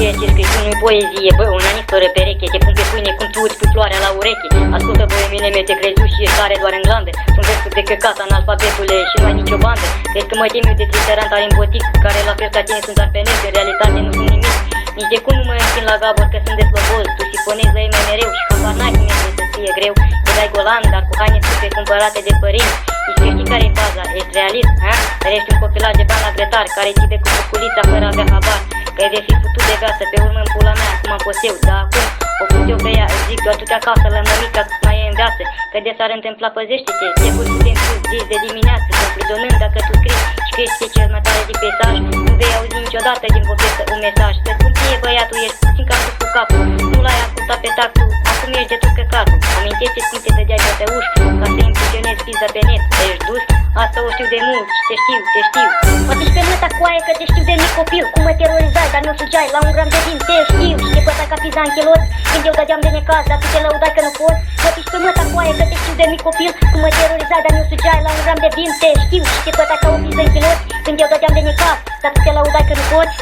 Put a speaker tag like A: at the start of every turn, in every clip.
A: ceea ce scrii tu nu-i poezie, bă, un anis fără pereche. Te pun pe pâine cum tu îți pui floarea la ureche. Ascultă, băie, mine te crezi tu și ești care doar în glandă. Sunt versuri de căcat, analfabetule, și nu ai nicio bandă. Crezi că mă temi eu de triterant are în botic, care la fel ca tine sunt arpenezi, în realitate nu sunt nimic. Nici de cum nu mă închin la gabor că sunt deslobos. Tu sifonezi la ei mai mereu și habar n-ai cum este să fie greu. Te dai golan, dar cu haine scupe cumpărate de părinți. Nici știi care e faza, ești realist, ha? Dar ești un copilaj de bani agretar, care țipe cu cuculița fără a avea habar. Că ai de fi futut de gasă pe urmă în pula mea, cum am fost eu, dar acum o fut eu pe ea, îți zic, doar du-te acasă la mămica cât mai e în viață. Că de s-ar întâmpla, păzește-te, te pui cu timp sus, zi de dimineață, concluzionând dacă tu scrii și că ești cel mai tare din peisaj, nu vei auzi niciodată din poveste un mesaj. Să spun ție, băiatul, ești puțin cam sus cu capul, nu l-ai ascultat pe tactul, acum ești de tot căcatul. Amintește-ți cum te dădeai pe uși, ca să impresionezi pizza pe net, ești dus, asta o știu de mult și te știu, te știu.
B: Mă piși pe măta coaie că te știu de mic copil, cum mă terorizai, dar nu sugeai la un gram de vin, te știu și te bătai ca pizza în chelot, când eu dădeam de necaz, dar tu te lăudai că nu poți. Mă piși pe măta coaie că te știu de mic copil, cum mă terorizai, dar nu sugeai la un gram de vin, te știu și te bătai ca o pizza în chelot, când eu dădeam de necaz, dar tu te lăudai că nu poți.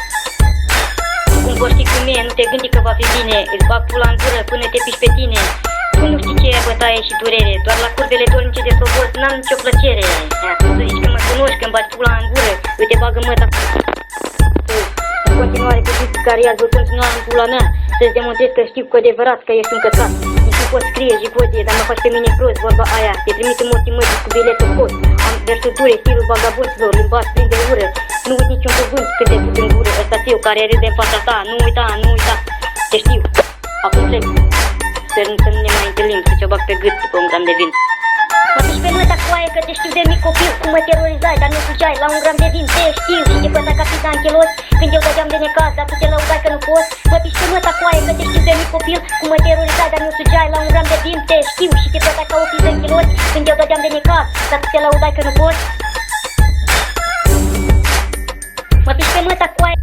A: Cum poți ști cum e, nu te gândi că va fi bine, îți bag pula în gură până te piși pe tine. Tu nu știi ce e bătaie și durere, doar la curvele dornice de sobos n-am nicio plăcere. Tu să zici că mă cunoști, că-mi bați pula în gură, uite bagă măta în continuare cu discul care ia-ți voi continua în pula mea, să-ți demonstrez că știu cu adevărat că ești un căcat. Nici nu poți scrie jivoție, dar mă faci pe mine prost, vorba aia, te trimit în morții mătii cu biletul cost. Am versuri dure, stilul vagabonților, limbaș plin de ură, nu uit niciun cuvânt cât de fut în gură. Ăsta-s eu care râde în fața ta, nu uita, nu uita, te știu, acum plec. Sper să nu ne mai întâlnim, să ți-o bag pe gât după un gram de vin.
B: Mă piși pe măta coaie că te știu de mic copil, cum mă terorizai, dar nu sugeai la un gram de vin, te știu și te bătai ca pizza în chelot, când eu dădeam de necaz, dar tu te lăudai că nu poți. Mă piși pe măta coaie că te știu de mic copil, cum mă terorizai, dar nu sugeai la un gram de vin, te știu și te bătai ca o pizza în chelot, când eu dădeam de necaz, dar tu te lăudai că nu poți. Mă piși pe măta coaie